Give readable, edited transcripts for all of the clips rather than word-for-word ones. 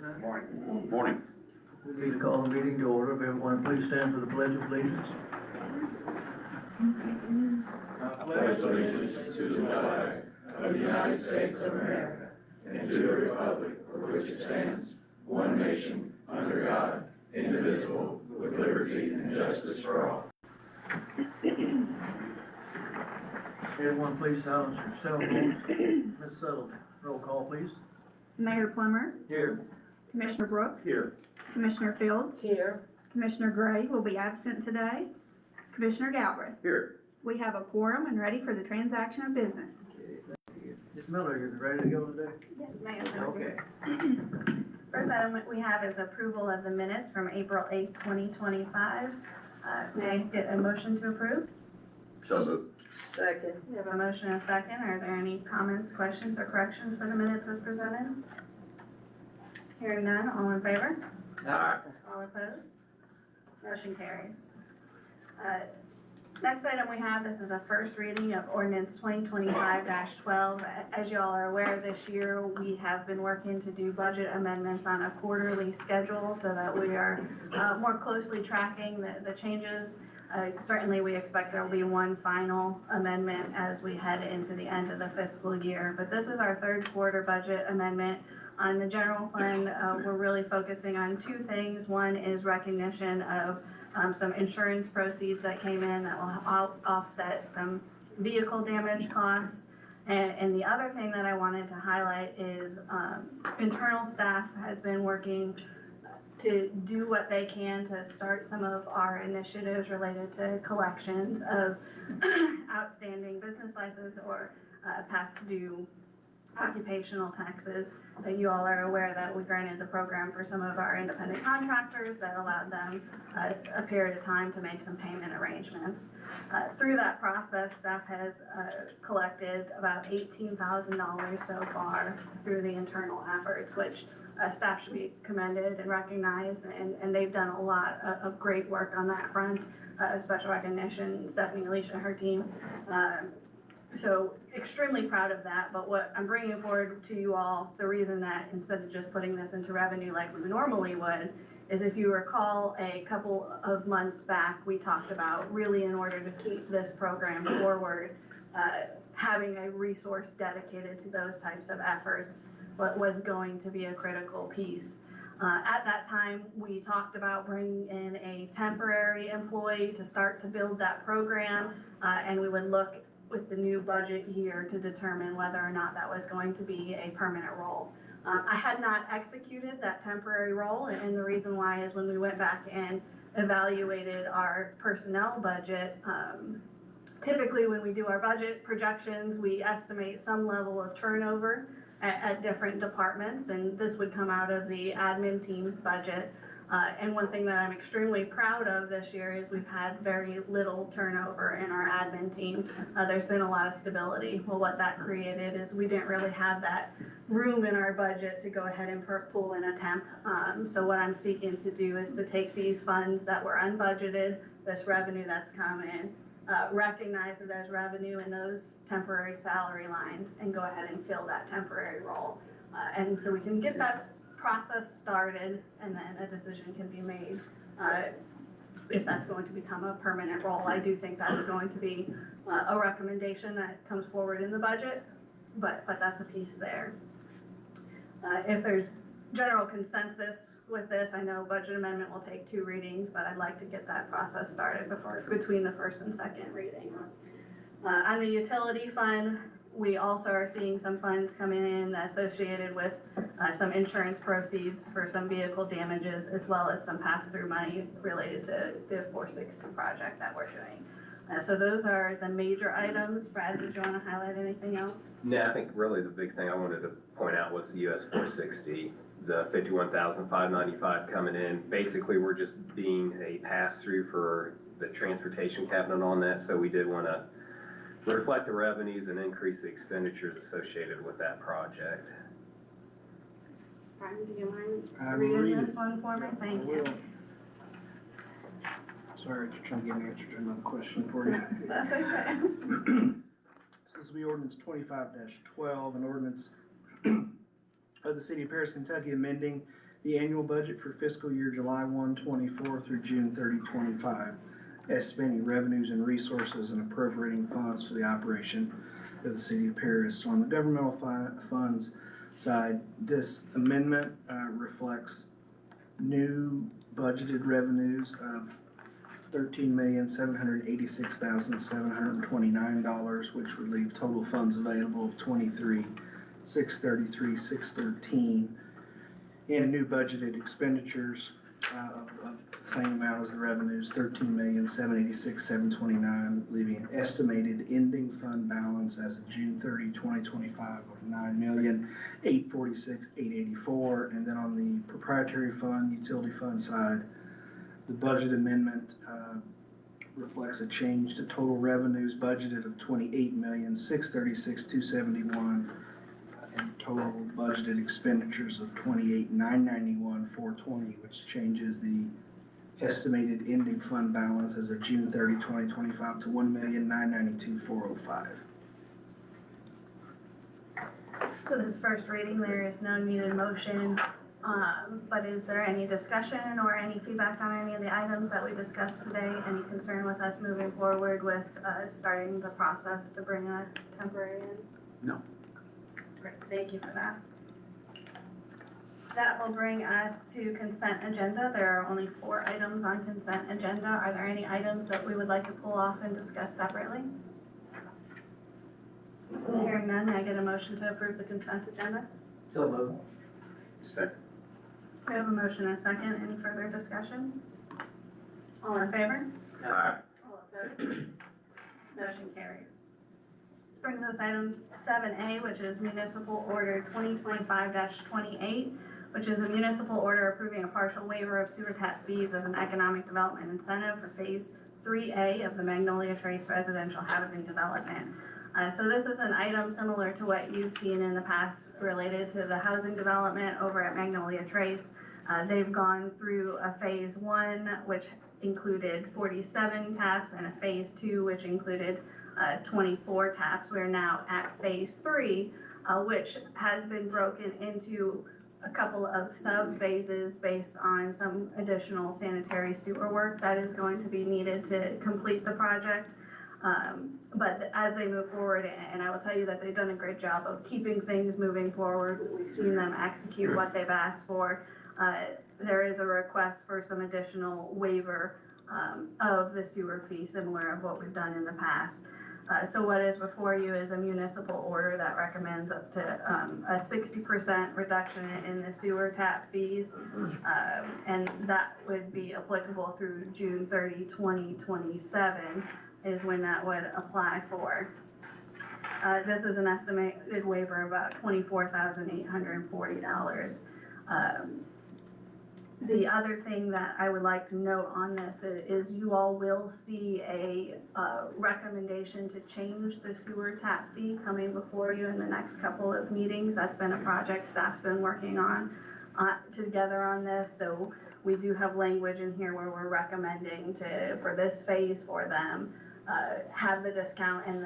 Good Morning. morning. We need to call the meeting to order. If everyone please stand for the pledge of allegiance. I pledge allegiance to the flag of the United States of America and to the republic for which it stands, one nation, under God, indivisible, with liberty and justice for all. Everyone please silence your cell phones. Ms. Sullivan, roll call please. Mayor Plummer, Here. Commissioner Brooks, Here. Commissioner Fields, Here. Commissioner Gray will be absent today, Commissioner Galbraith. Here. We have a quorum and ready for the transaction of business. Ms. Miller, you ready to go today? Yes, ma'am. Okay. First item we have is approval of the minutes from April 8th, 2025. May I get a motion to approve? So moved. Second. We have a motion and a second. Are there any comments, questions, or corrections for the minutes as presented? Hearing none, all in favor? Aye. All opposed? Motion carries. Next item we have, this is a first reading of ordinance 2025-12. As y'all are aware, this year we have been working to do budget amendments on a quarterly schedule so that we are more closely tracking the changes. Certainly we expect there will be one final amendment as we head into the end of the fiscal year, but this is our third quarter budget amendment. On the general fund, we're really focusing on two things. One is recognition of some insurance proceeds that came in that will offset some vehicle damage costs. And the other thing that I wanted to highlight is internal staff has been working to do what they can to start some of our initiatives related to collections of outstanding business license or past due occupational taxes. You all are aware that we granted the program for some of our independent contractors that allowed them a period of time to make some payment arrangements. Through that process, staff has collected about $18,000 so far through the internal efforts, which staff should be commended and recognized, and they've done a lot of great work on that front. Special recognition, Stephanie, Alicia, and her team. So extremely proud of that, but what I'm bringing forward to you all, the reason that instead of just putting this into revenue like we normally would, is if you recall a couple of months back, we talked about really in order to keep this program forward, having a resource dedicated to those types of efforts, what was going to be a critical piece. At that time, we talked about bringing in a temporary employee to start to build that program, and we would look with the new budget year to determine whether or not that was going to be a permanent role. I had not executed that temporary role, and the reason why is when we went back and evaluated our personnel budget, typically when we do our budget projections, we estimate some level of turnover at different departments, and this would come out of the admin team's budget. And one thing that I'm extremely proud of this year is we've had very little turnover in our admin team. There's been a lot of stability. Well, what that created is we didn't really have that room in our budget to go ahead and pull in a temp. So what I'm seeking to do is to take these funds that were unbudgeted, this revenue that's come in, recognize it as revenue in those temporary salary lines and go ahead and fill that temporary role. And so we can get that process started and then a decision can be made if that's going to become a permanent role. I do think that's going to be a recommendation that comes forward in the budget, but that's a piece there. If there's general consensus with this, I know budget amendment will take 2 readings, but I'd like to get that process started between the first and second reading. On the utility fund, we also are seeing some funds coming in associated with some insurance proceeds for some vehicle damages, as well as some pass-through money related to the 460 project that we're doing. So those are the major items. Brad, did you want to highlight anything else? No, I think really the big thing I wanted to point out was the US 460, the $51,595 coming in. Basically, we're just being a pass-through for the transportation cabinet on that, so we did want to reflect the revenues and increase the expenditures associated with that project. Brian, do you mind I will reading read this it. one for me? Thank I you. will. Sorry, just trying to get an answer to another question for you. That's okay. This will be ordinance 25-12, an ordinance of the city of Paris, Kentucky, amending the annual budget for fiscal year July 1, 24 through June 30, 25, estimating revenues and resources and appropriating funds for the operation of the city of Paris. So on the governmental funds side, this amendment reflects new budgeted revenues of $13,786,729, which would leave total funds available of $23,633,613, and new budgeted expenditures of the same amount as the revenues, $13,786,729, leaving an estimated ending fund balance as of June 30, 2025 of $9,846,884. And then on the proprietary fund, utility fund side, the budget amendment reflects a change to total revenues budgeted of $28,636,271 and total budgeted expenditures of $28,991,420, which changes the estimated ending fund balance as of June 30, 2025 to $1,992,405. So this first reading, there is no needed motion, but is there any discussion or any feedback on any of the items that we discussed today? Any concern with us moving forward with starting the process to bring a temporary in? No. Great, thank you for that. That will bring us to consent agenda. There are only 4 items on consent agenda. Are there any items that we would like to pull off and discuss separately? Hearing none, may I get a motion to approve the consent agenda? So moved. Second. We have a motion and a second. Any further discussion? All in favor? Aye. All opposed? Motion carries. This brings us item 7A, which is municipal order 2025-28, which is a municipal order approving a partial waiver of sewer tap fees as an economic development incentive for phase 3A of the Magnolia Trace residential housing development. So this is an item similar to what you've seen in the past related to the housing development over at Magnolia Trace. They've gone through a phase 1, which included 47 taps, and a phase 2, which included 24 taps. We're now at phase 3, which has been broken into a couple of sub-phases based on some additional sanitary sewer work that is going to be needed to complete the project. But as they move forward, and I will tell you that they've done a great job of keeping things moving forward. We've seen them execute what they've asked for. There is a request for some additional waiver of the sewer fee, similar of what we've done in the past. So what is before you is a municipal order that recommends up to a 60% reduction in the sewer tap fees. And that would be applicable through June 30, 2027 is when that would apply for. This is an estimated waiver of about $24,840. The other thing that I would like to note on this is you all will see a recommendation to change the sewer tap fee coming before you in the next couple of meetings. That's been a project staff's been working on together on this. So we do have language in here where we're recommending for this phase for them, have the discount and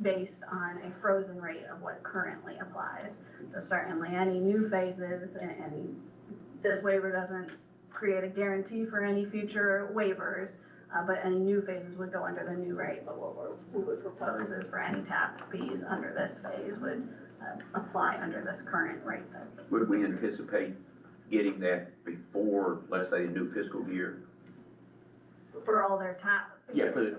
based on a frozen rate of what currently applies. So certainly any new phases and this waiver doesn't create a guarantee for any future waivers, but any new phases would go under the new rate. But what we would propose is for any tap fees under this phase would apply under this current rate. Would we anticipate getting that before, let's say, a new fiscal year? For all their tap. Yeah, for the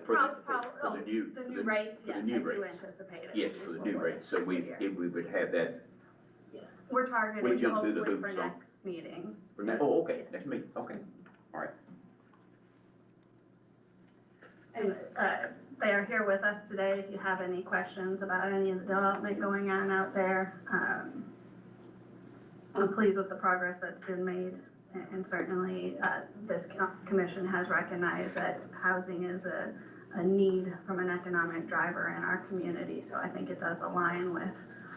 new. The new rates, yes, I do anticipate it. Yes, for the new rates, so we would have that. Yes. We're targeting We jump through the hopefully for hoops, so. next meeting. Oh, okay, next meeting, okay, all right. And they are here with us today if you have any questions about any of the development going on out there. I'm pleased with the progress that's been made, and certainly this commission has recognized that housing is a need from an economic driver in our community. So I think it does align with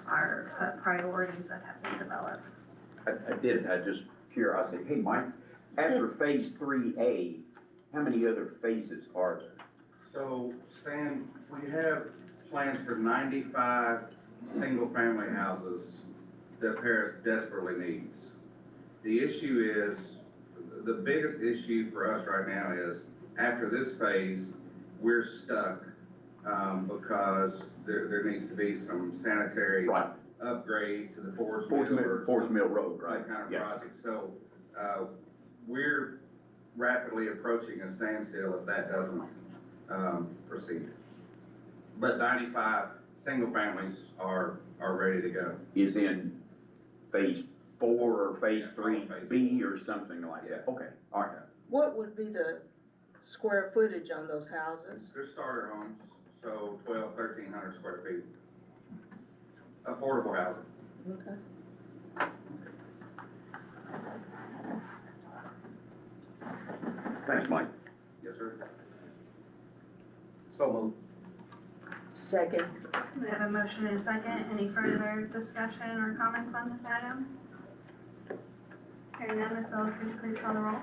our priorities that have been developed. I just curiosity, hey, Mike, after phase 3A, how many other phases are there? So, Stan, we have plans for 95 single-family houses that Paris desperately needs. The issue is, the biggest issue for us right now is, after this phase, we're stuck, because there needs to be some sanitary Right, upgrades to the Forest Forest Mill Mill, or Forest some- Mill Road, right? some kind of Yeah. project. So, we're rapidly approaching a standstill if that doesn't, proceed. But 95 single families are ready to go. Is in phase 4 or phase Yeah, 3B or something like that? Yeah. Okay, all right. What would be the square footage on those houses? They're starter homes, so 1,300 square feet. Affordable housing. Okay. Thanks, Mike. Yes, sir. So moved. Second, We have a motion and a second. Any further discussion or comments on this item? Hearing none, Ms. Ellis, could you please call the roll?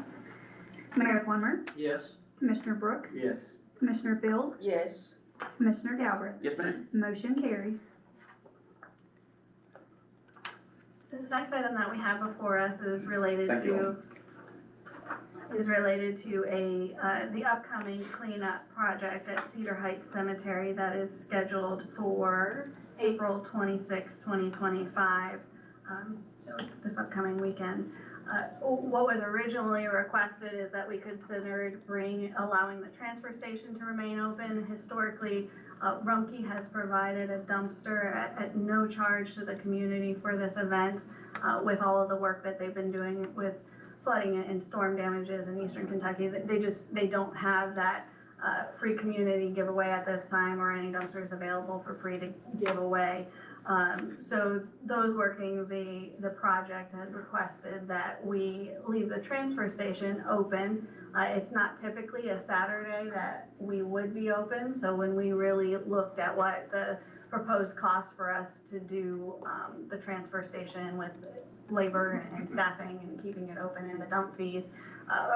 Mayor Plummer, Yes. Commissioner Brooks, Yes. Commissioner Fields, yes. Commissioner Galbraith. Yes, ma'am. Motion carries. This next item that we have before us is related Thank you. the upcoming cleanup project at Cedar Heights Cemetery that is scheduled for April 26, 2025. So this upcoming weekend. What was originally requested is that we considered allowing the transfer station to remain open. Historically, Rumpke has provided a dumpster at no charge to the community for this event, with all of the work that they've been doing with flooding and storm damages in eastern Kentucky. They don't have that free community giveaway at this time or any dumpsters available for free to give away. So those working the project had requested that we leave the transfer station open. It's not typically a Saturday that we would be open, so when we really looked at what the proposed cost for us to do the transfer station with labor and staffing and keeping it open and the dump fees,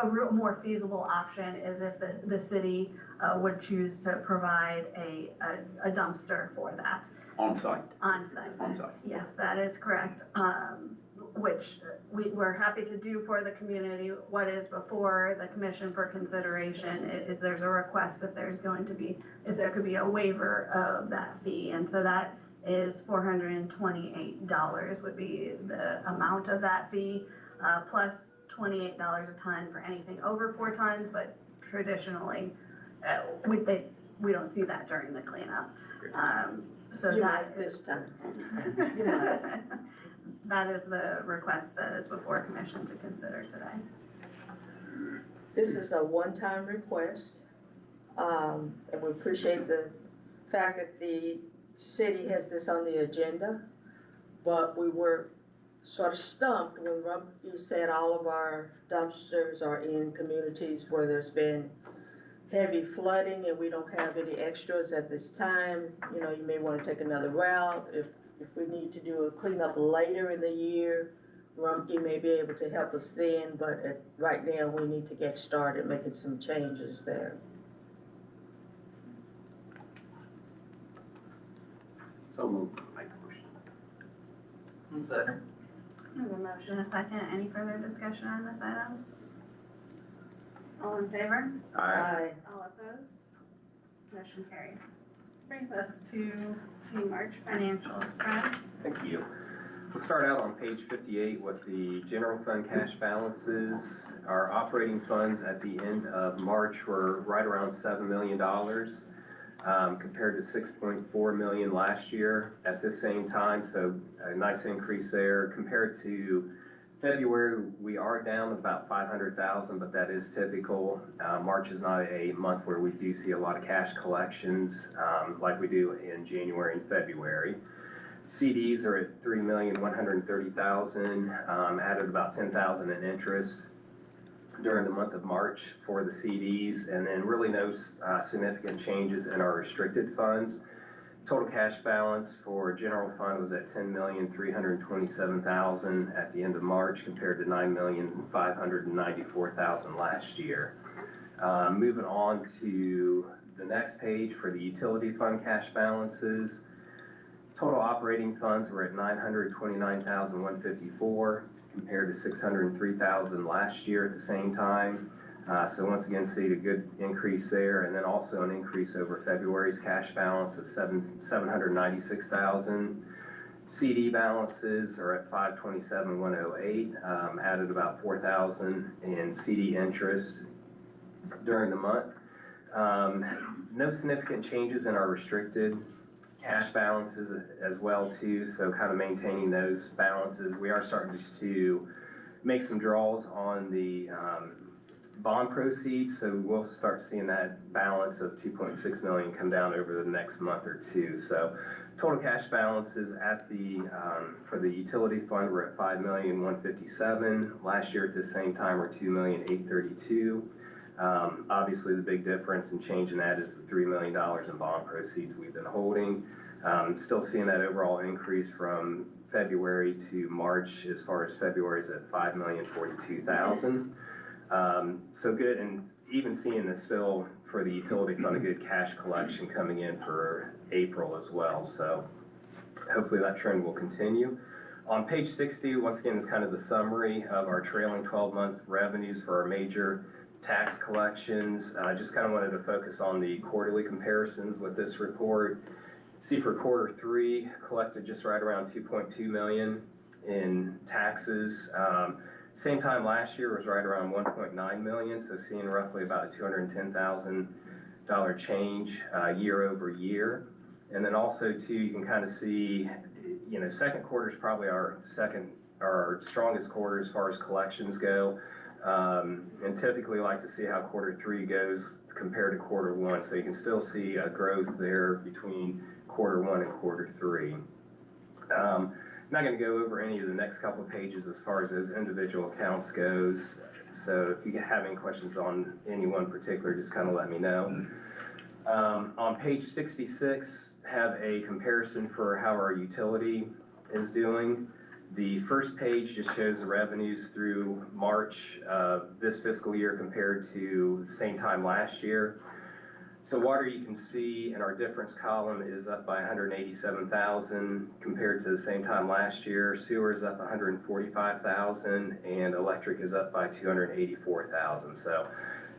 a real more feasible option is if the city would choose to provide a dumpster for that. On site, On site. on site. Yes, that is correct, which we're happy to do for the community. What is before the commission for consideration is there's a request if there could be a waiver of that fee. And so that is $428 would be the amount of that fee, plus $28 a ton for anything over 4 tons, but traditionally, we don't see that during the cleanup. So You that might this time. that is the request that is before commission to consider today. This is a one-time request, and we appreciate the fact that the city has this on the agenda, but we were sort of stumped when Rumpke said all of our dumpsters are in communities where there's been heavy flooding and we don't have any extras at this time. You know, you may want to take another route. If we need to do a cleanup later in the year, Rumpke may be able to help us then, but right now we need to get started making some changes there. So moved. Second. We have a motion and a second. Any further discussion on this item? All in favor? Aye. All opposed? Motion carries. Brings us to the March financials. Brad? Thank you. We'll start out on page 58 with the general fund cash balances. Our operating funds at the end of March were right around $7 million, compared to $6.4 million last year at this same time. So a nice increase there. Compared to February, we are down about 500,000, but that is typical. March is not a month where we do see a lot of cash collections like we do in January and February. CDs are at $3,130,000, added about $10,000 in interest during the month of March for the CDs, and then really no significant changes in our restricted funds. Total cash balance for general fund was at $10,327,000 at the end of March compared to $9,594,000 last year. Moving on to the next page for the utility fund cash balances. Total operating funds were at $929,154 compared to $603,000 last year at the same time. So once again, see a good increase there, and then also an increase over February's cash balance of $796,000. CD balances are at $527,108, added about $4,000 in CD interest during the month. No significant changes in our restricted cash balances as well too, so kind of maintaining those balances. We are starting to make some draws on the bond proceeds, so we'll start seeing that balance of $2.6 million come down over the next month or two. So total cash balances at the for the utility fund were at $5,157,000. Last year at the same time were $2,832,000. Obviously, the big difference in changing that is the $3 million in bond proceeds we've been holding. Still seeing that overall increase from February to March. As far as February is at $5,042,000. So good, and even seeing this still for the utility fund, a good cash collection coming in for April as well. So hopefully that trend will continue. On page 60, once again, is kind of the summary of our trailing 12-month revenues for our major tax collections. I just kind of wanted to focus on the quarterly comparisons with this report. See, for quarter 3, collected just right around $2.2 million in taxes. Same time last year was right around $1.9 million, so seeing roughly about a $210,000 change year over year. And then also too, you can kind of see, you know, second quarter is probably our strongest quarter as far as collections go. And typically like to see how quarter 3 goes compared to quarter 1. So you can still see a growth there between quarter 1 and quarter 3. I'm not going to go over any of the next couple of pages as far as those individual accounts goes. So if you have any questions on any one particular, just kind of let me know. On page 66, have a comparison for how our utility is doing. The first page just shows the revenues through March of this fiscal year compared to the same time last year. So water, you can see in our difference column, is up by $187,000 compared to the same time last year. Sewer is up $145,000, and electric is up by $284,000. So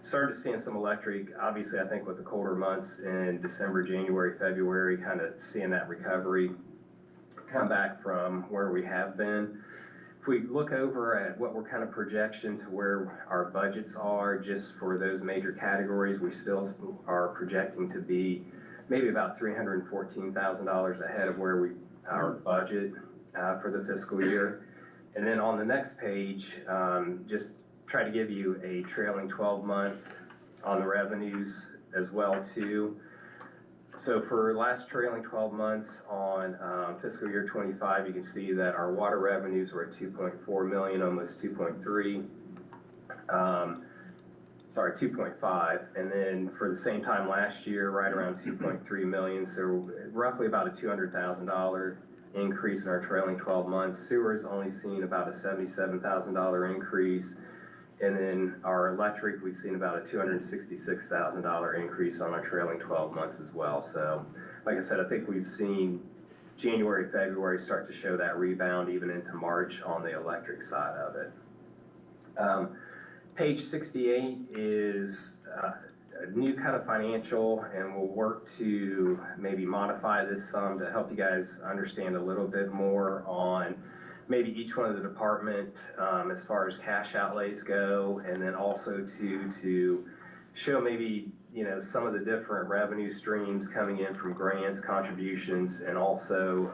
started seeing some electric, obviously I think with the colder months in December, January, February, kind of seeing that recovery come back from where we have been. If we look over at what we're kind of projection to where our budgets are just for those major categories, we still are projecting to be maybe about $314,000 ahead of where our budget for the fiscal year. And then on the next page, just try to give you a trailing 12-month on the revenues as well too. So for last trailing 12 months on fiscal year 25, you can see that our water revenues were at $2.4 million, almost 2.3. Sorry, 2.5. And then for the same time last year, right around 2.3 million. So roughly about a $200,000 increase in our trailing 12 months. Sewer's only seen about a $77,000 increase. And then our electric, we've seen about a $266,000 increase on our trailing 12 months as well. So, like I said, I think we've seen January, February start to show that rebound even into March on the electric side of it. Page 68 is a new kind of financial, and we'll work to maybe modify this some to help you guys understand a little bit more on maybe each one of the department as far as cash outlays go, and then also to show maybe, you know, some of the different revenue streams coming in from grants, contributions, and also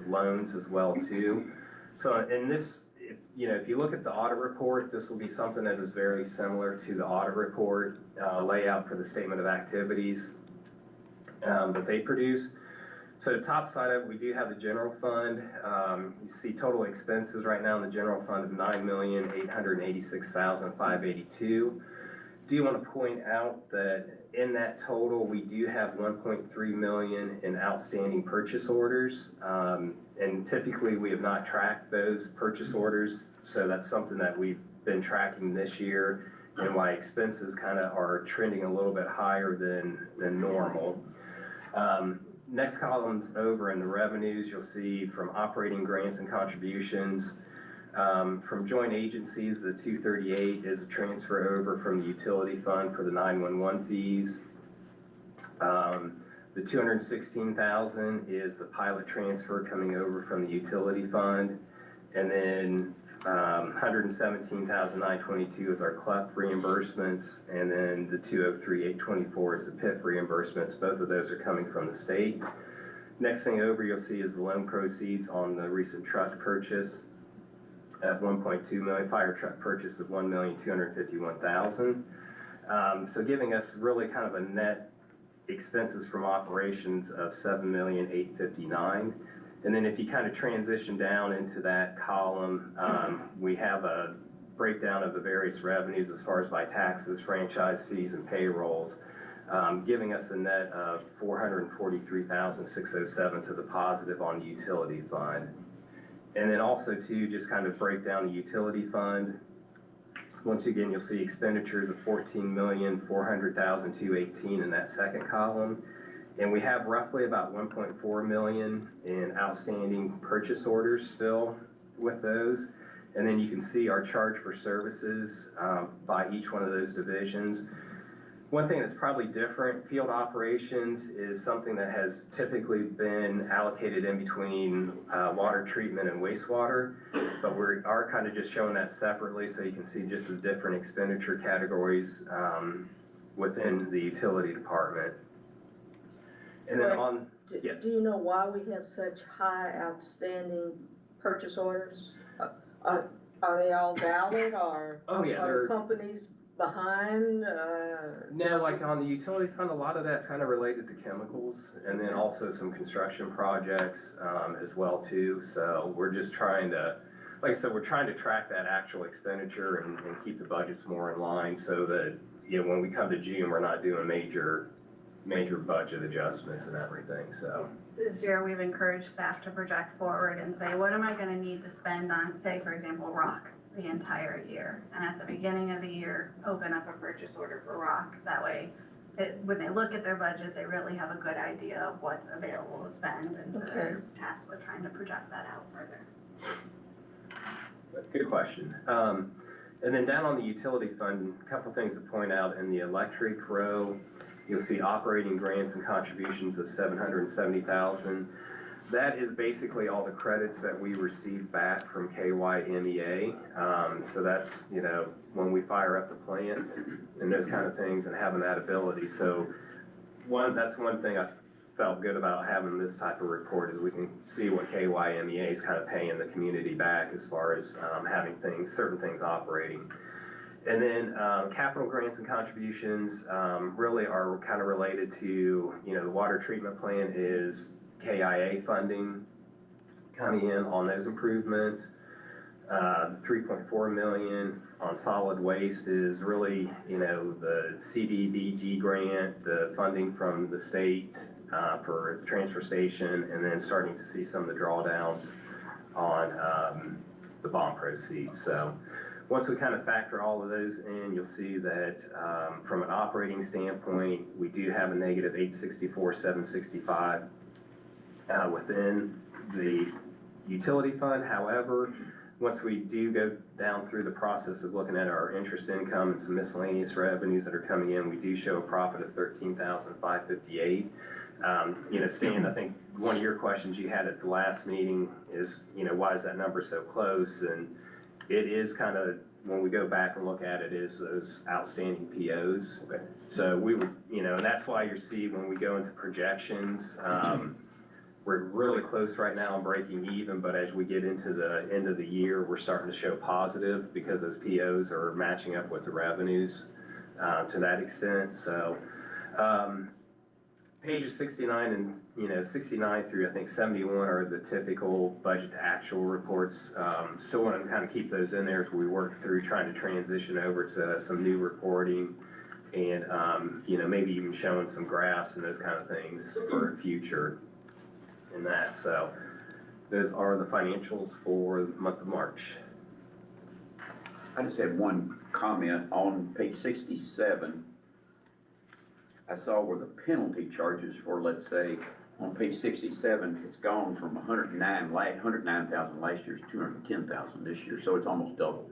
loans as well too. So in this, if you look at the audit report, this will be something that is very similar to the audit report layout for the statement of activities that they produce. So the top side of it, we do have the general fund. You see total expenses right now in the general fund of $9,886,582. Do want to point out that in that total, we do have $1.3 million in outstanding purchase orders. And typically we have not tracked those purchase orders. So that's something that we've been tracking this year, and why expenses kind of are trending a little bit higher than normal. Next column's over in the revenues, you'll see from operating grants and contributions, From joint agencies, the 238 is a transfer over from the utility fund for the 911 fees. The 216,000 is the pilot transfer coming over from the utility fund. And then 117,922 is our CLEP reimbursements, and then the 203,824 is the PIF reimbursements. Both of those are coming from the state. Next thing over you'll see is the loan proceeds on the recent truck purchase at 1.2 million, fire truck purchase of 1,251,000. So giving us really kind of a net expenses from operations of 7,859,000. And then if you kind of transition down into that column, we have a breakdown of the various revenues as far as by taxes, franchise fees, and payrolls, giving us a net of 443,607 to the positive on the utility fund. And then also too, just kind of break down the utility fund. Once again, you'll see expenditures of 14,400,218 in that second column. And we have roughly about 1.4 million in outstanding purchase orders still with those. And then you can see our charge for services by each one of those divisions. One thing that's probably different, field operations is something that has typically been allocated in between water treatment and wastewater, but we are kind of just showing that separately so you can see just the different expenditure categories within the utility department. And then on, yes. Do you know why we have such high outstanding purchase orders? Are they all valid, or Oh yeah, are companies behind? No, like on the utility fund, a lot of that's kind of related to chemicals, and then also some construction projects as well too. So we're just trying to, like I said, we're trying to track that actual expenditure and keep the budgets more in line so that, you know, when we come to June, we're not doing major budget adjustments and everything, so. This year, we've encouraged staff to project forward and say, what am I gonna need to spend on, say, for example, rock the entire year? And at the beginning of the year, open up a purchase order for rock. That way, when they look at their budget, they really have a good idea of what's available to spend, and so they're tasked with trying to project that out further. Good question. And then down on the utility fund, a couple things to point out. In the electric row, you'll see operating grants and contributions of 770,000. That is basically all the credits that we receive back from KYMEA. So that's, you know, when we fire up the plant and those kind of things and having that ability. So that's one thing I felt good about having this type of report is we can see what KYMEA is kind of paying the community back as far as having certain things operating. And then capital grants and contributions really are kind of related to, you know, the water treatment plant is KIA funding coming in on those improvements. 3.4 million on solid waste is really, you know, the CDBG grant, the funding from the state for the transfer station, and then starting to see some of the drawdowns on the bond proceeds. So once we kind of factor all of those in, you'll see that from an operating standpoint, we do have a negative 864,765 within the utility fund. However, once we do go down through the process of looking at our interest income and some miscellaneous revenues that are coming in, we do show a profit of 13,558. You know, Stan, I think one of your questions you had at the last meeting is, you know, why is that number so close? And it is kind of, when we go back and look at it, is those outstanding POs. Okay. So we would, you know, and that's why you see when we go into projections, we're really close right now on breaking even, but as we get into the end of the year, we're starting to show positive because those POs are matching up with the revenues to that extent. So pages 69 and, you know, 69 through I think 71 are the typical budget to actual reports. Still want to kind of keep those in there as we work through trying to transition over to some new reporting and, you know, maybe even showing some graphs and those kind of things for future in that. So those are the financials for the month of March. I just had one comment on page 67. I saw where the penalty charges for, let's say, on page 67, it's gone from 109,000 last year to 210,000 this year, so it's almost doubled.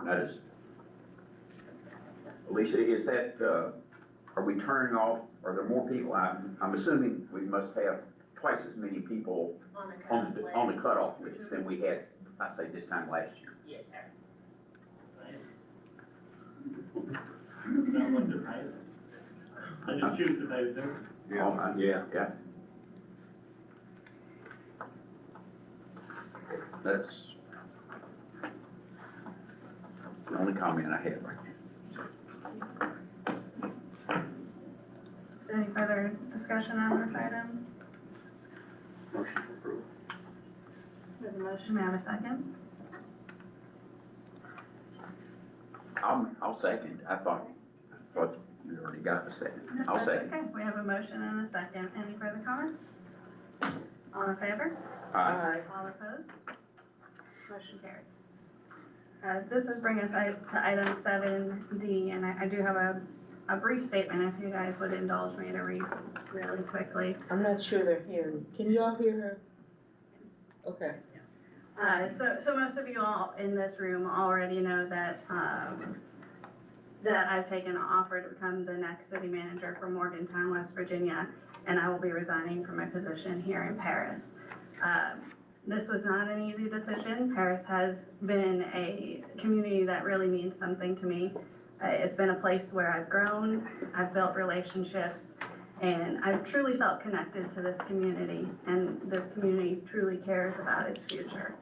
That is, Alicia, is that, are we turning off, are there more people? I'm assuming we must have twice as many people on the cutoff list than we had, I say, this time last year. Yes, sir. Sounds like they're paying. I just choose to pay it there. Yeah, okay. That's the only comment I have right now. Is there any further discussion on this item? Motion approved. There's a motion, may I have a second? I'll second. I thought you already got a second. I'll That's second. Okay, we have a motion and a second. Any further comments? All in favor? Aye. All opposed? Motion carries. This is bringing us to item 7D, and I do have a brief statement if you guys would indulge me to read really quickly. I'm not sure they're hearing. Can you all hear her? Okay. So most of you all in this room already know that, that I've taken an offer to become the next city manager for Morgantown, West Virginia, and I will be resigning from my position here in Paris. This was not an easy decision. Paris has been a community that really means something to me. It's been a place where I've grown, I've built relationships, and I've truly felt connected to this community, and this community truly cares about its future.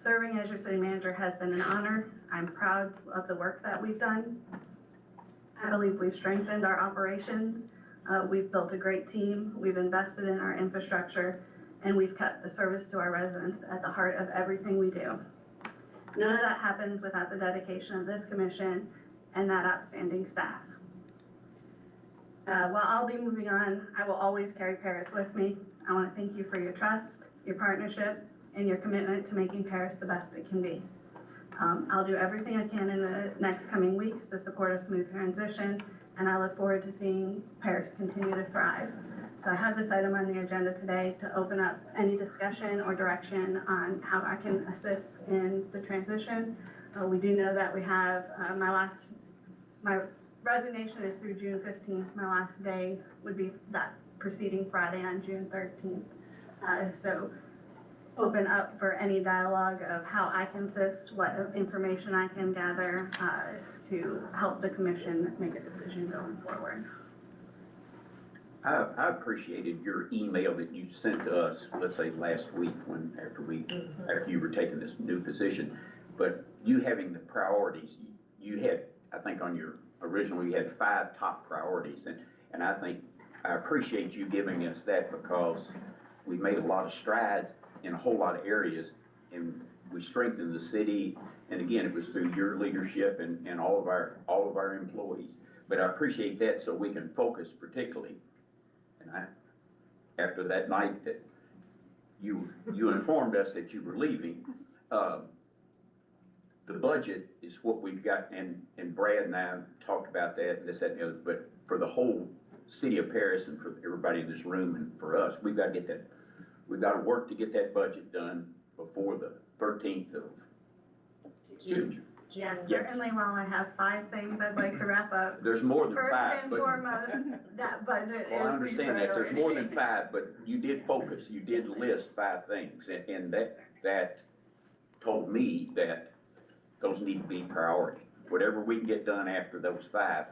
Serving as your city manager has been an honor. I'm proud of the work that we've done. I believe we've strengthened our operations. We've built a great team. We've invested in our infrastructure, and we've kept the service to our residents at the heart of everything we do. None of that happens without the dedication of this commission and that outstanding staff. While I'll be moving on, I will always carry Paris with me. I want to thank you for your trust, your partnership, and your commitment to making Paris the best it can be. I'll do everything I can in the next coming weeks to support a smooth transition, and I look forward to seeing Paris continue to thrive. So I have this item on the agenda today to open up any discussion or direction on how I can assist in the transition. We do know that we have my resignation is through June 15th. My last day would be that preceding Friday on June 13th. So open up for any dialogue of how I can assist, what information I can gather to help the commission make a decision going forward. I appreciated your email that you sent to us, let's say last week after you were taking this new position. But you having the priorities, you had, I think originally you had 5 top priorities, and I think I appreciate you giving us that because we made a lot of strides in a whole lot of areas, and we strengthened the city. And again, it was through your leadership and all of our employees. But I appreciate that so we can focus particularly. And after that night that you informed us that you were leaving, the budget is what we've got, and Brad and I talked about that, this, that, and the other, but for the whole city of Paris and for everybody in this room and for us, we've got to work to get that budget done before the 13th of June. Yes, certainly. While I have 5 things I'd like to wrap up, There's more than 5. first and but- foremost, that budget is. Well, I understand that, there's more than priority. 5, but you did focus, you did list 5 things, and that told me that those need to be priority. Whatever we can get done after those 5,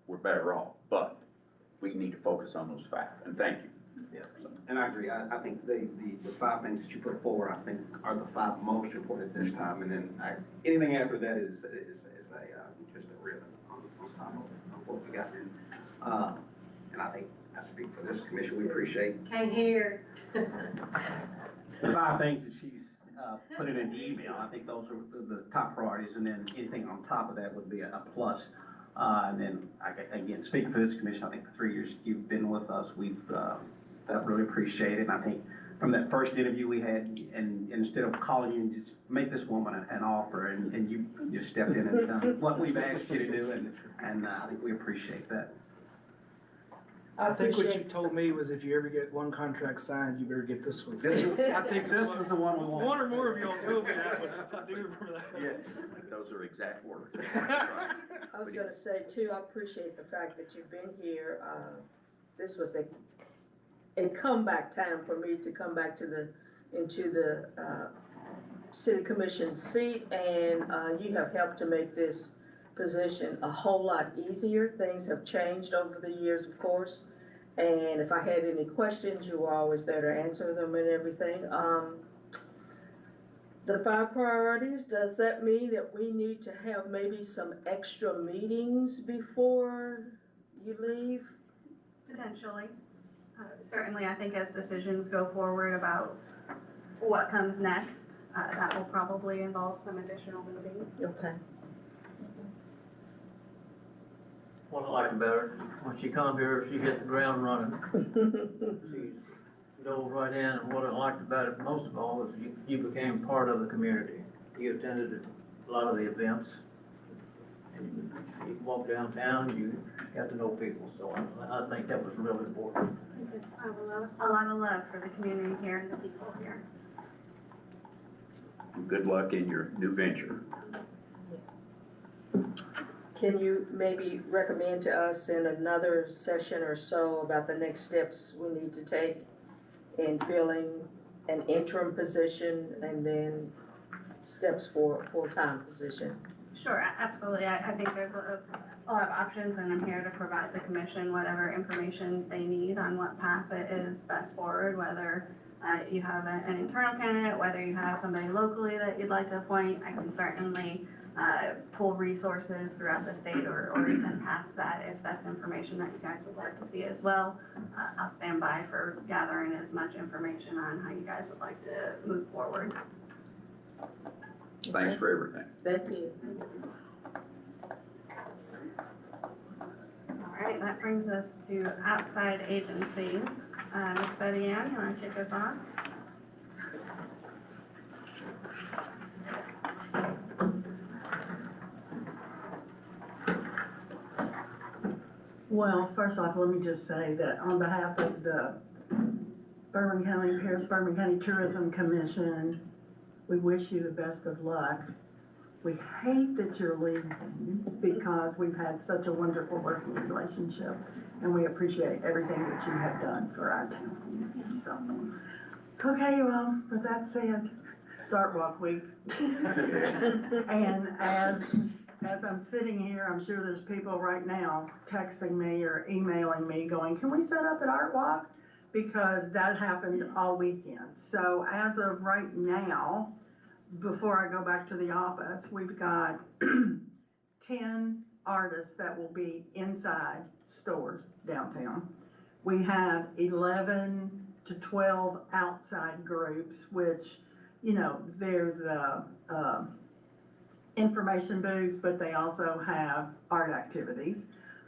we're better off, but we need to focus on those 5, and thank you. Yeah, and I agree. I think the 5 things that you put forward, I think are the 5 most important at this time. And then anything after that is just a ribbon on top of what we got. And I think I speak for this commission. We appreciate. Can't hear. The 5 things that she's put it in the email, I think those are the top priorities, and then anything on top of that would be a plus. And then again, speaking for this commission, I think the 3 years you've been with us, we've felt really appreciated. And I think from that first interview we had, and instead of calling you and just make this woman an offer, and you just stepped in and done what we've asked you to do, and I think we appreciate that. I I think what you appreciate, told me was if you ever get one contract signed, you better get this one. This is, I think this was the one we wanted. One or more of y'all told me that, but I do remember that. Yes. Those are exact words. I was gonna say too, I appreciate the fact that you've been here. This was a comeback time for me to come back into the city commission seat, and you have helped to make this position a whole lot easier. Things have changed over the years, of course, and if I had any questions, you were always there to answer them and everything. The 5 priorities, does that mean that we need to have maybe some extra meetings before you leave? Potentially. Certainly, I think as decisions go forward about what comes next, that will probably involve some additional meetings. Okay. What I like about her, when she come here, she hit the ground running. She dove right in, and what I liked about it most of all was you became part of the community. You attended a lot of the events. And you walked downtown, you got to know people, so I think that was really important. I would love, a lot of love for the community here and the people here. Good luck in your new venture. Can you maybe recommend to us in another session or so about the next steps we need to take in filling an interim position and then steps for a full-time position? Sure, absolutely. I think there's a lot of options, and I'm here to provide the commission whatever information they need on what path it is best forward, whether you have an internal candidate, whether you have somebody locally that you'd like to appoint. I can certainly pull resources throughout the state or even past that if that's information that you guys would like to see as well. I'll stand by for gathering as much information on how you guys would like to move forward. Thanks for everything. Thank you. All right, that brings us to outside agencies. Ms. Betty Ann, you want to kick us off? Well, first off, let me just say that on behalf of the Bourbon County, Paris Bourbon County Tourism Commission, we wish you the best of luck. We hate that you're leaving because we've had such a wonderful working relationship, and we appreciate everything that you have done for our town. So, okay, well, with that said, it's Art Walk Week. And as I'm sitting here, I'm sure there's people right now texting me or emailing me going, can we set up at Art Walk? Because that happened all weekend. So as of right now, before I go back to the office, we've got 10 artists that will be inside stores downtown. We have 11 to 12 outside groups, which, you know, they're the information booths, but they also have art activities.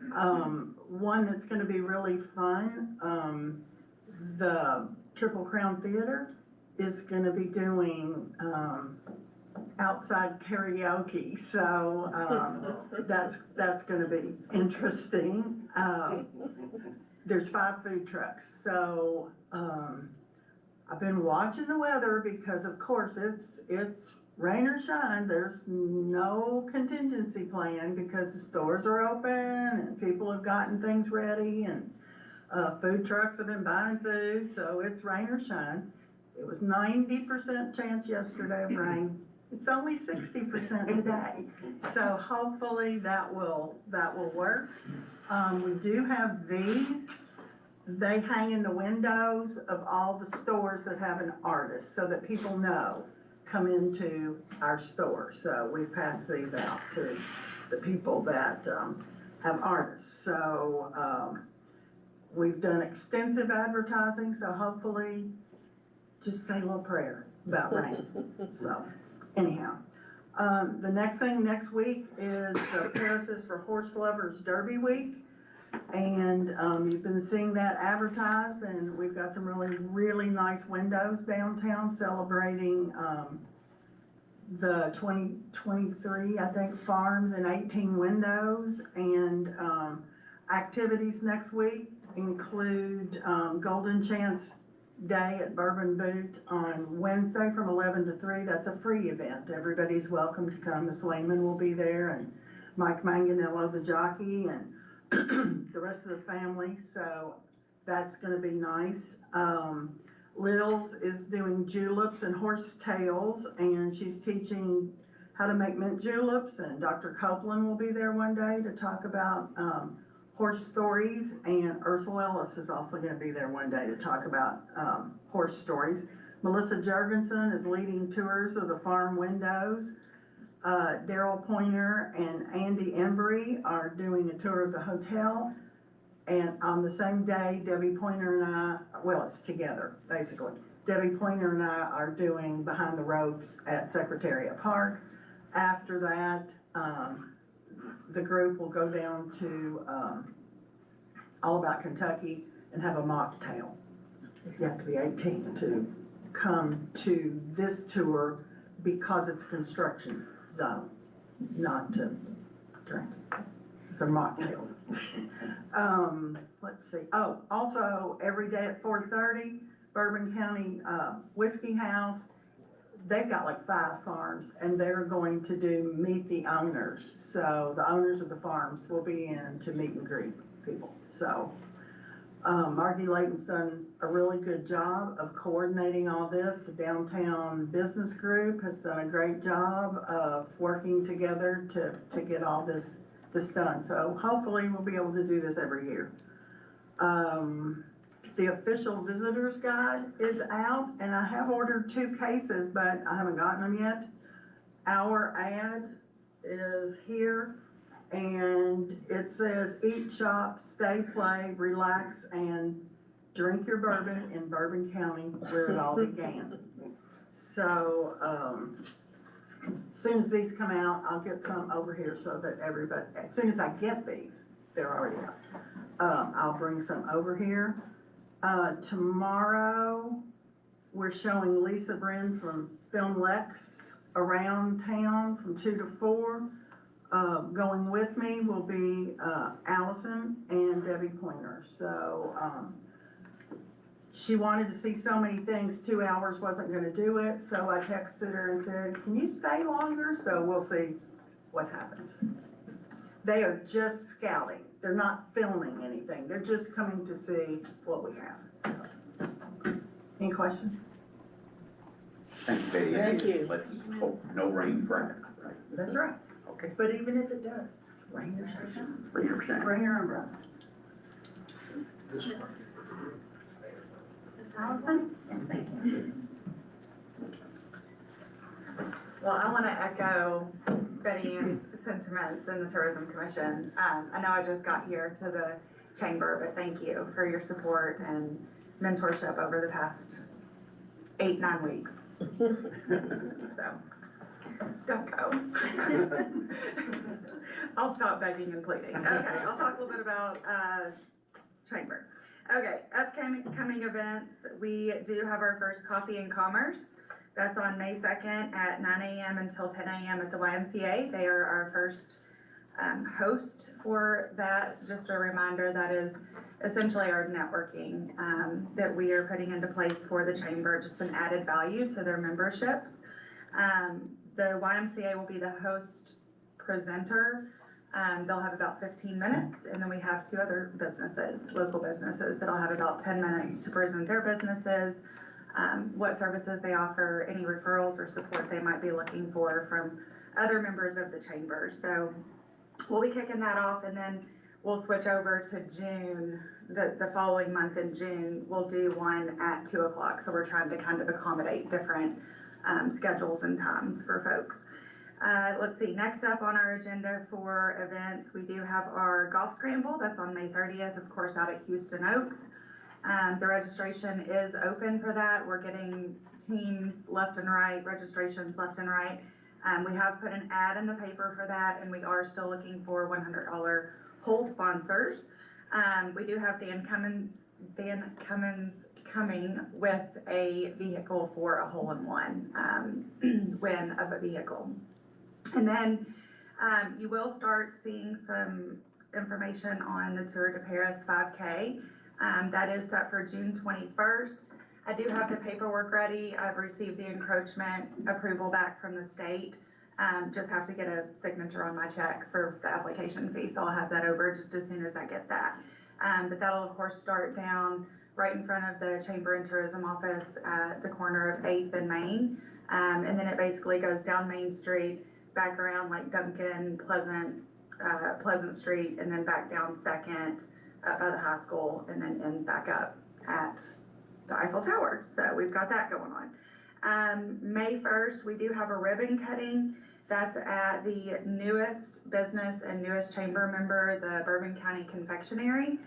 One that's gonna be really fun, the Triple Crown Theater is gonna be doing outside karaoke, so that's gonna be interesting. There's 5 food trucks, so I've been watching the weather because of course it's rain or shine, there's no contingency plan because the stores are open and people have gotten things ready and food trucks have been buying food, so it's rain or shine. It was 90% chance yesterday of rain. It's only 60% today. So hopefully that will work. We do have these. They hang in the windows of all the stores that have an artist so that people know, come into our store. So we pass these out to the people that have artists. So we've done extensive advertising, so hopefully just say a little prayer about rain. So anyhow, the next thing next week is the Paris is for Horse Lovers Derby Week. And you've been seeing that advertised, and we've got some really nice windows downtown celebrating the 2023, I think, farms and 18 windows and activities next week. include, Golden Chance Day at Bourbon Boot on Wednesday from 11 to 3. That's a free event. Everybody's welcome to come. Miss Lehman will be there, and Mike Manganello, the jockey, and the rest of the family. So that's gonna be nice. Littles is doing juleps and horsetails, and she's teaching how to make mint juleps, and Dr. Copeland will be there one day to talk about, horse stories, and Ursula Ellis is also gonna be there one day to talk about, horse stories. Melissa Jurgensen is leading tours of the farm windows. Daryl Pointer and Andy Embry are doing a tour of the hotel. And on the same day, Debbie Pointer and I, well, it's together, basically. Debbie Pointer and I are doing Behind the Ropes at Secretariat Park. After that, the group will go down to, All About Kentucky and have a mocktail. You have to be 18 to come to this tour because it's construction zone, not to drink. It's a mocktails. Let's see, oh, also, every day at 4:30, Bourbon County, Whiskey House, they've got like 5 farms, and they're going to do meet the owners. So the owners of the farms will be in to meet and greet people. So, Margie Layton's done a really good job of coordinating all this. The Downtown Business Group has done a great job of working together to get all this done. So hopefully we'll be able to do this every year. The official visitors guide is out, and I have ordered 2 cases, but I haven't gotten them yet. Our ad is here, and it says eat, shop, stay, play, relax, and drink your bourbon in Bourbon County, where it all began. So, as soon as these come out, I'll get some over here so that everybody, as soon as I get these, they're already out. I'll bring some over here. Tomorrow, we're showing Lisa Brin from Film Lex around town from 2 to 4. Going with me will be, Allison and Debbie Pointer. So, she wanted to see so many things, 2 hours wasn't gonna do it, so I texted her and said, can you stay longer? So we'll see what happens. They are just scouting, they're not filming anything, they're just coming to see what we have. Any questions? Thanks, Betty. Thank you. Let's hope no rain Friday. That's right, Okay. but even if it does, it's rain or shine. Rain or shine. Bring your umbrella. Ms. Allison? Well, I want to echo Betty's sentiments in the Tourism Commission. I know I just got here to the chamber, but thank you for your support and mentorship over the past 8-9 weeks. So, don't go. I'll stop begging and pleading. Okay, I'll talk a little bit about chamber. Okay, upcoming events, we do have our first Coffee and Commerce. That's on May 2nd at 9 a.m. until 10 a.m. at the YMCA. They are our first host for that. Just a reminder, that is essentially our networking that we are putting into place for the chamber, just an added value to their memberships. The YMCA will be the host presenter. They'll have about 15 minutes, and then we have 2 other businesses, local businesses, that'll have about 10 minutes to present their businesses, what services they offer, any referrals or support they might be looking for from other members of the chamber. So we'll be kicking that off, and then we'll switch over to June, the following month in June, we'll do one at 2 o'clock. So we're trying to kind of accommodate different schedules and times for folks. Let's see, next up on our agenda for events, we do have our golf scramble. That's on May 30th, of course, out at Houston Oaks. The registration is open for that. We're getting teams left and right, registrations left and right. We have put an ad in the paper for that, and we are still looking for $100 hole sponsors. We do have Dan Cummins coming with a vehicle for a hole-in-one win of a vehicle. And then you will start seeing some information on the Tour de Paris 5K. That is set for June 21st. I do have the paperwork ready. I've received the encroachment approval back from the state. Just have to get a signature on my check for the application fee, so I'll have that over just as soon as I get that. But that'll of course start down right in front of the Chamber and Tourism office at the corner of 8th and Main. And then it basically goes down Main Street, back around like Duncan, Pleasant Street, and then back down 2nd by the high school, and then ends back up at the Eiffel Tower. So we've got that going on. May 1st, we do have a ribbon cutting. That's at the newest business and newest chamber member, the Bourbon County Confectionery.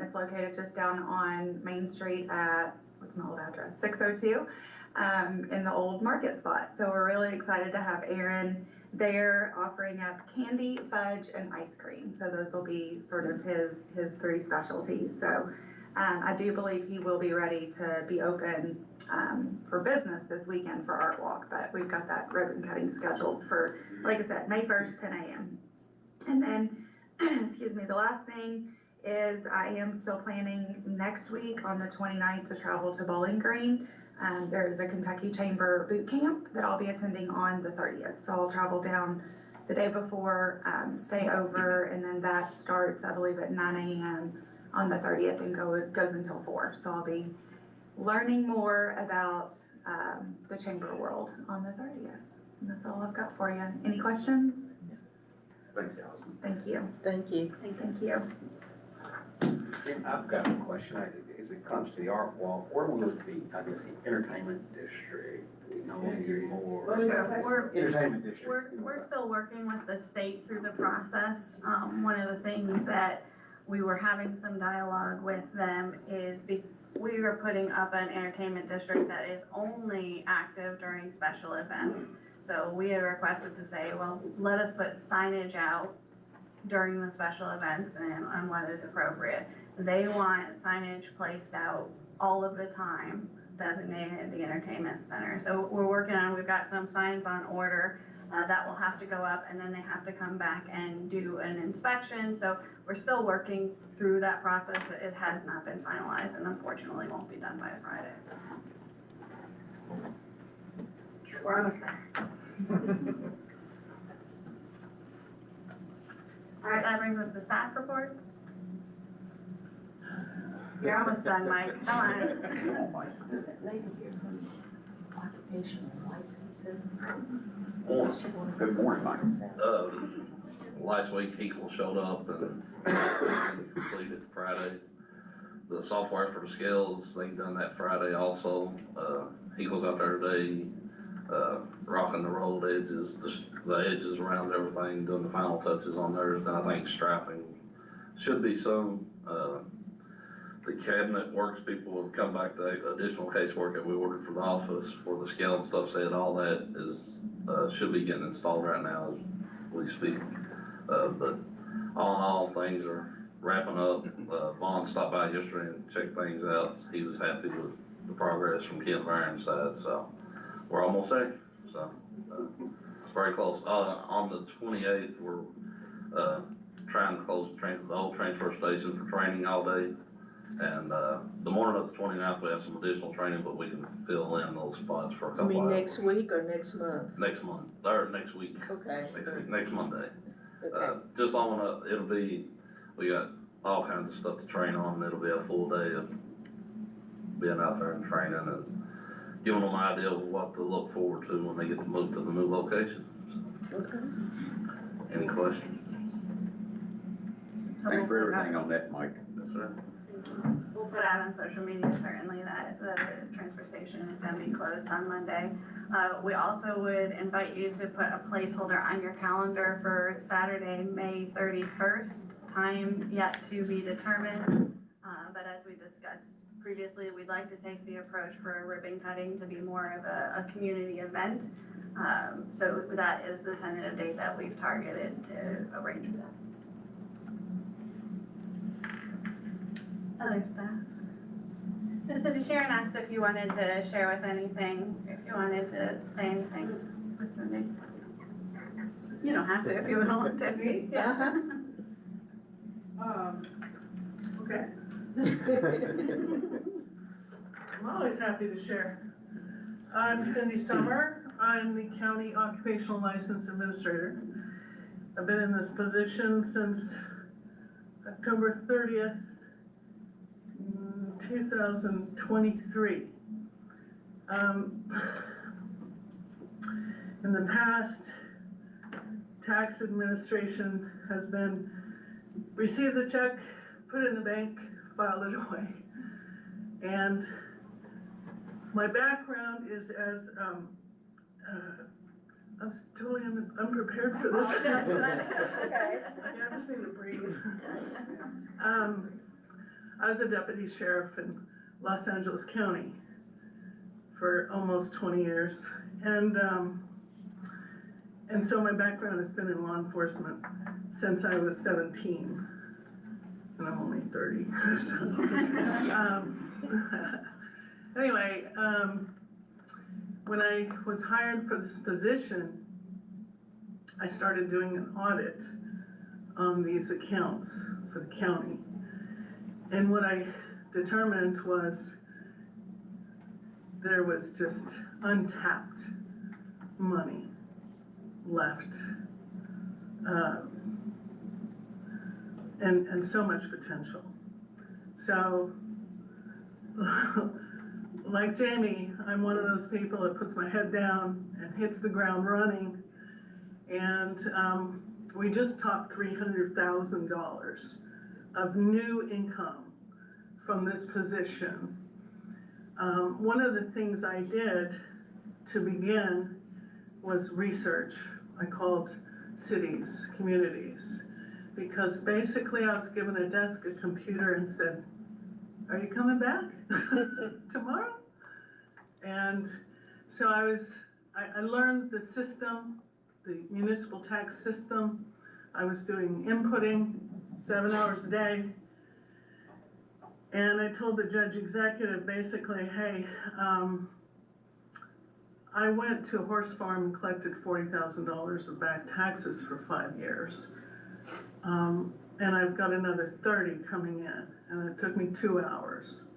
It's located just down on Main Street at, what's my old address, 602, in the old market spot. So we're really excited to have Aaron there offering up candy, fudge, and ice cream. So those will be sort of his three specialties. So I do believe he will be ready to be open for business this weekend for Art Walk, but we've got that ribbon cutting scheduled for, like I said, May 1st, 10 a.m. And then, excuse me, the last thing is I am still planning next week on the 29th to travel to Bowling Green. There's a Kentucky Chamber boot camp that I'll be attending on the 30th. So I'll travel down the day before, stay over, and then that starts, I believe, at 9 a.m. on the 30th and goes until 4. So I'll be learning more about the chamber world on the 30th. And that's all I've got for you. Any questions? Thanks, Allison. Thank you. Thank you. Thank you. I've got a question. As it comes to the Art Walk, where will it be? I guess the entertainment district, do we know any more? Entertainment district. We're still working with the state through the process. One of the things that we were having some dialogue with them is we are putting up an entertainment district that is only active during special events. So we had requested to say, well, let us put signage out during the special events and on what is appropriate. They want signage placed out all of the time designated the entertainment center. So we're working on, we've got some signs on order that will have to go up, and then they have to come back and do an inspection. So we're still working through that process. It has not been finalized and unfortunately won't be done by Friday. We're almost there. All right, that brings us to staff reports. You're almost done, Mike. Come on. Is that lady here from occupational licensing? Good morning, Mike. Last week, Equal showed up and completed Friday. The software for the scales, they've done that Friday also. Equal's out there today, rocking the rolled edges, the edges around everything, doing the final touches on theirs. Then I think strapping should be soon. The cabinet works people have come back, the additional casework that we ordered for the office for the scale and stuff said all that is, should be getting installed right now as we speak. But all in all, things are wrapping up. Vaughn stopped by yesterday and checked things out. He was happy with the progress from Ken Barron's side, so we're almost there. So, very close. On the 28th, we're, trying to close the old transfer station for training all day. And, the morning of the 29th, we have some additional training, but we can fill in those spots for a I couple mean, hours. next week or next month? Next month, or next week. Okay. Next Monday. Okay. Just long enough, we got all kinds of stuff to train on. It'll be a full day of being out there and training and giving them an idea of what to look forward to when they get to move to the new location. Okay. Any questions? Thanks for everything on that, Mike. That's right. We'll put out on social media certainly that the transfer station is gonna be closed on Monday. We also would invite you to put a placeholder on your calendar for Saturday, May 31st, time yet to be determined. But as we discussed previously, we'd like to take the approach for a ribbon cutting to be more of a community event. So that is the tentative date that we've targeted to arrange for that. Other staff? The city Sharon asked if you wanted to share with anything, if you wanted to say anything with Cindy. You don't have to if you don't want to. Okay. I'm always happy to share. I'm Cindy Summer. I'm the County Occupational License Administrator. I've been in this position since October 30th, 2023. In the past, tax administration has been receive the check, put it in the bank, file it away. And my background is as, I was totally unprepared for this. Okay. I just need to breathe. I was a deputy sheriff in Los Angeles County for almost 20 years. And so my background has been in law enforcement since I was 17. And I'm only 30, so. Anyway, when I was hired for this position, I started doing an audit on these accounts for the county. And what I determined was there was just untapped money left. And so much potential. So, like Jamie, I'm one of those people that puts my head down and hits the ground running. And we just topped $300,000 of new income from this position. One of the things I did to begin was research. I called cities, communities, because basically I was given a desk, a computer, and said, "Are you coming back tomorrow?" And so I learned the system, the municipal tax system. I was doing inputting 7 hours a day. And I told the judge executive basically, hey, I went to a horse farm and collected $40,000 of back taxes for 5 years. And I've got another 30 coming in, and it took me 2 hours.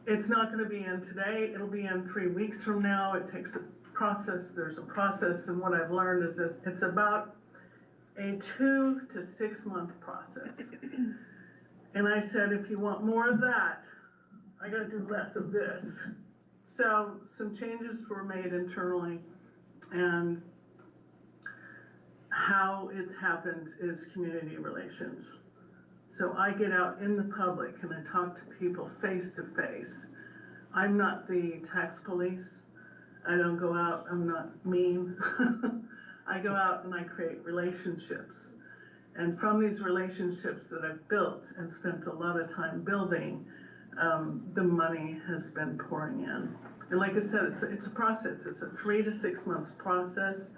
It's not gonna be in today, it'll be in 3 weeks from now. It takes a process, there's a process, and what I've learned is that it's about a 2 to 6 month process. And I said, if you want more of that, I gotta do less of this. So some changes were made internally, and how it's happened is community relations. So I get out in the public and I talk to people face to face. I'm not the tax police. I don't go out, I'm not mean. I go out and I create relationships. And from these relationships that I've built and spent a lot of time building, the money has been pouring in. And like I said, it's a process. It's a 3 to 6 months process.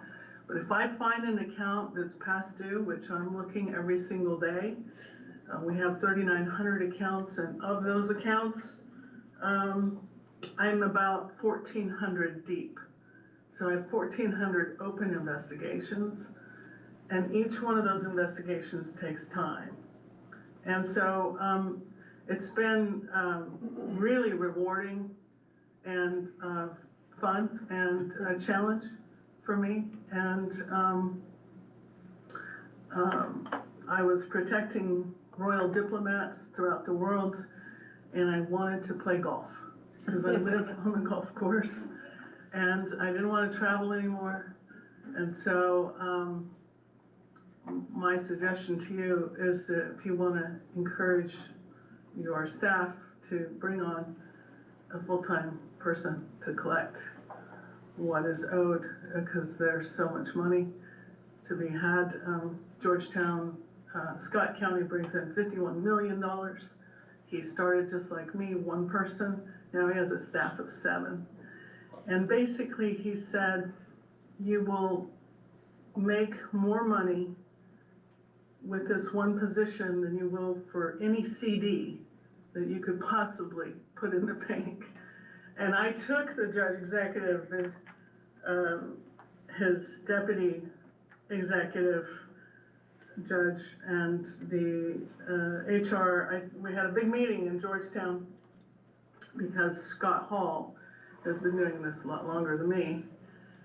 But if I find an account that's past due, which I'm looking every single day, we have 3,900 accounts, and of those accounts, I'm about 1,400 deep. So I have 1,400 open investigations, and each one of those investigations takes time. And so it's been really rewarding and fun and a challenge for me. And I was protecting royal diplomats throughout the world, and I wanted to play golf because I live on the golf course, and I didn't want to travel anymore. And so my suggestion to you is that if you want to encourage your staff to bring on a full-time person to collect what is owed, because there's so much money to be had. Georgetown, Scott County brings in $51 million. He started just like me, one person. Now he has a staff of 7. And basically he said, you will make more money with this one position than you will for any CD that you could possibly put in the bank. And I took the judge executive, his deputy executive judge and the HR, we had a big meeting in Georgetown because Scott Hall has been doing this a lot longer than me.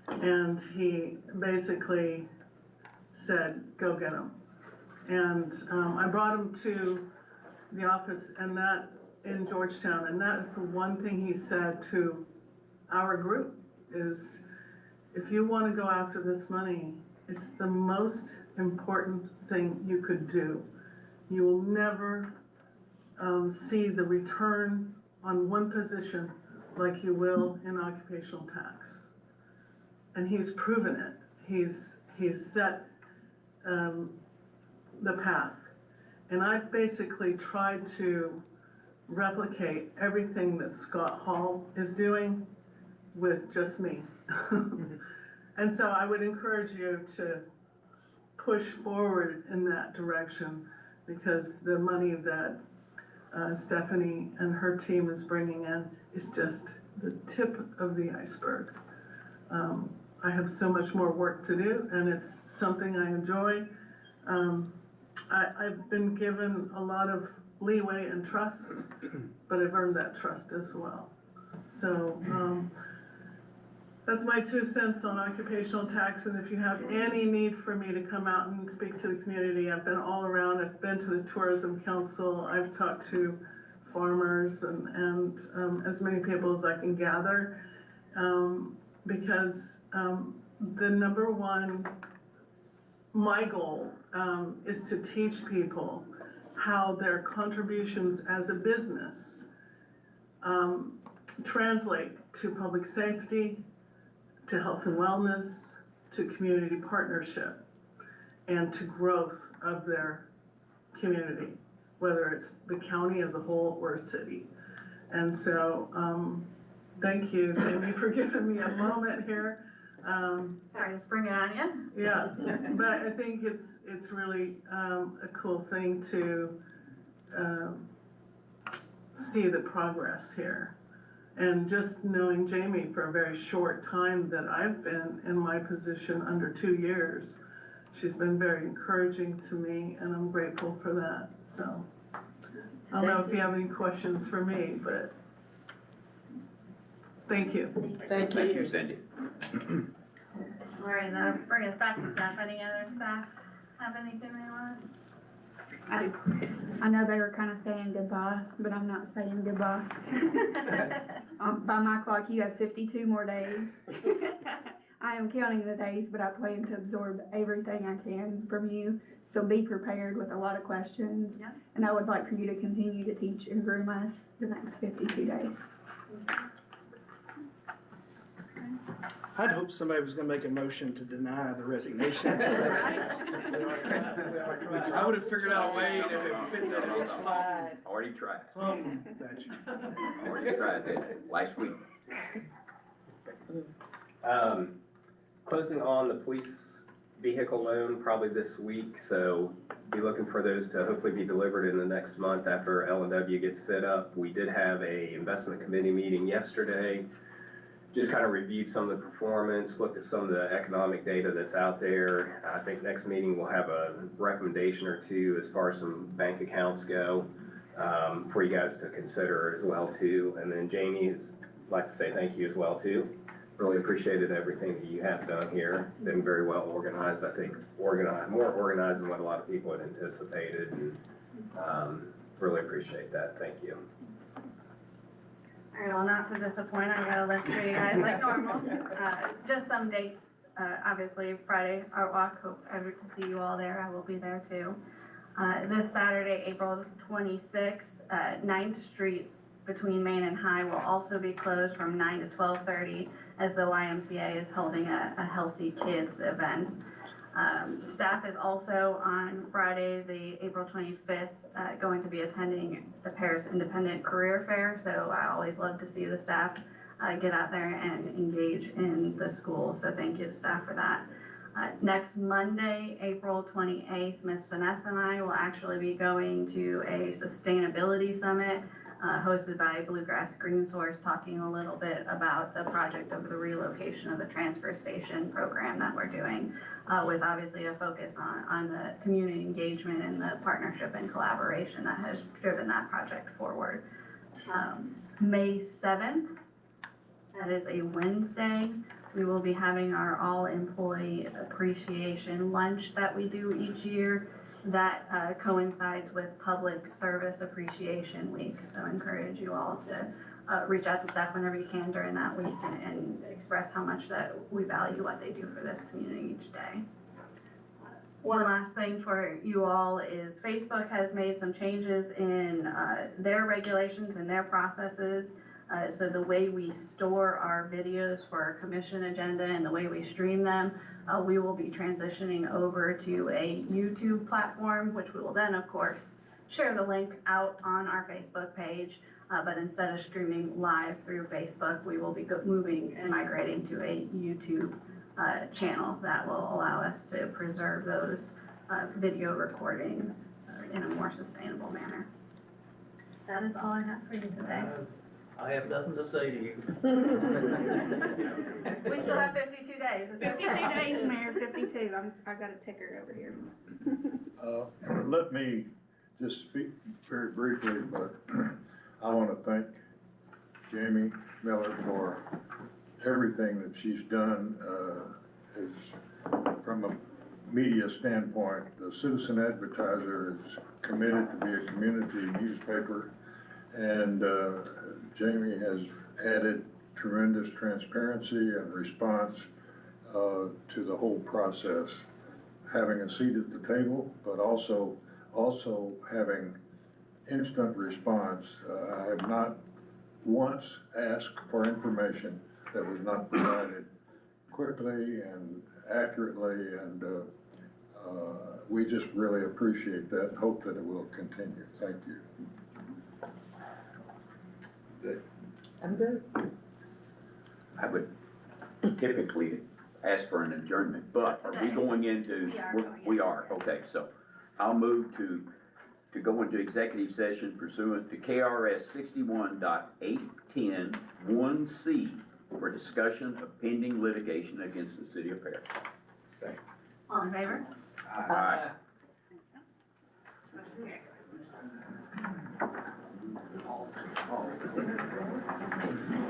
And he basically said, go get him. And I brought him to the office and that in Georgetown, and that is the one thing he said to our group is, if you want to go after this money, it's the most important thing you could do. You will never see the return on one position like you will in occupational tax. And he's proven it. He's set the path. And I've basically tried to replicate everything that Scott Hall is doing with just me. And so I would encourage you to push forward in that direction, because the money that Stephanie and her team is bringing in is just the tip of the iceberg. I have so much more work to do, and it's something I enjoy. I've been given a lot of leeway and trust, but I've earned that trust as well. So that's my 2 cents on occupational tax, and if you have any need for me to come out and speak to the community, I've been all around. I've been to the Tourism Council, I've talked to farmers and as many people as I can gather, because the number one, my goal is to teach people how their contributions as a business translate to public safety, to health and wellness, to community partnership, and to growth of their community, whether it's the county as a whole or a city. And so, thank you, Jamie, for giving me a moment here. Sorry to spring it on you. Yeah, but I think it's really a cool thing to see the progress here. And just knowing Jamie for a very short time that I've been in my position, under 2 years, she's been very encouraging to me, and I'm grateful for that. So I don't know if you have any questions for me, but thank you. Thank Thank you, you. Cindy. All right, now bring us back to staff. Any other staff have anything they want? I know they were kind of saying goodbye, but I'm not saying goodbye. By my clock, you have 52 more days. I am counting the days, but I plan to absorb everything I can from you. So be prepared with a lot of questions. Yeah. And I would like for you to continue to teach and groom us the next 52 days. I'd hope somebody was gonna make a motion to deny the resignation. Which I would have figured out a way to fit that in something. Already tried. Already Already tried that last week. Closing on the police vehicle loan probably this week, so be looking for those to hopefully be delivered in the next month after L&W gets fit up. We did have a investment committee meeting yesterday. Just kind of reviewed some of the performance, looked at some of the economic data that's out there. I think next meeting we'll have a recommendation or two as far as some bank accounts go, for you guys to consider as well too. And then Jamie, I'd like to say thank you as well too. Really appreciated everything that you have done here. Been very well organized, I think more organized than what a lot of people had anticipated. And really appreciate that, thank you. All right, well, not to disappoint, I got a list for you guys like normal. Just some dates, obviously Friday Art Walk, hope ever to see you all there, I will be there too. This Saturday, April 26th, 9th Street between Main and High will also be closed from 9 to 12:30 as the YMCA is holding a Healthy Kids event. Staff is also on Friday, the April 25th, going to be attending the Paris Independent Career Fair. So I always love to see the staff get out there and engage in the school. So thank you to staff for that. Next Monday, April 28th, Miss Vanessa and I will actually be going to a sustainability summit hosted by Bluegrass Green Source, talking a little bit about the project of the relocation of the transfer station program that we're doing, with obviously a focus on the community engagement and the partnership and collaboration that has driven that project forward. May 7th, that is a Wednesday, we will be having our all-employee appreciation lunch that we do each year. That coincides with Public Service Appreciation Week, so I encourage you all to reach out to staff whenever you can during that week and express how much that we value what they do for this community each day. One last thing for you all is Facebook has made some changes in their regulations and their processes. So the way we store our videos for our commission agenda and the way we stream them, we will be transitioning over to a YouTube platform, which we will then, of course, share the link out on our Facebook page. But instead of streaming live through Facebook, we will be moving and migrating to a YouTube channel that will allow us to preserve those video recordings in a more sustainable manner. That is all I have for you today. I have nothing to say to you. We still have 52 days. It's 52 okay. days, Mayor, 52. I've got a ticker over here. Let me just speak very briefly, but I want to thank Jamie Miller for everything that she's done. From a media standpoint, the Citizen Advertiser is committed to be a community newspaper, and Jamie has added tremendous transparency and response to the whole process, having a seat at the table, but also having instant response. I have not once asked for information that was not provided quickly and accurately, and we just really appreciate that and hope that it will continue. Thank you. Good. I'm good. I would typically ask for an adjournment, but are we going into? We are, okay, so I'll move to go into executive session pursuant to KRS 61.810 1C for discussion of pending litigation against the city of Paris. Second. All in favor? Aye. Motion carries.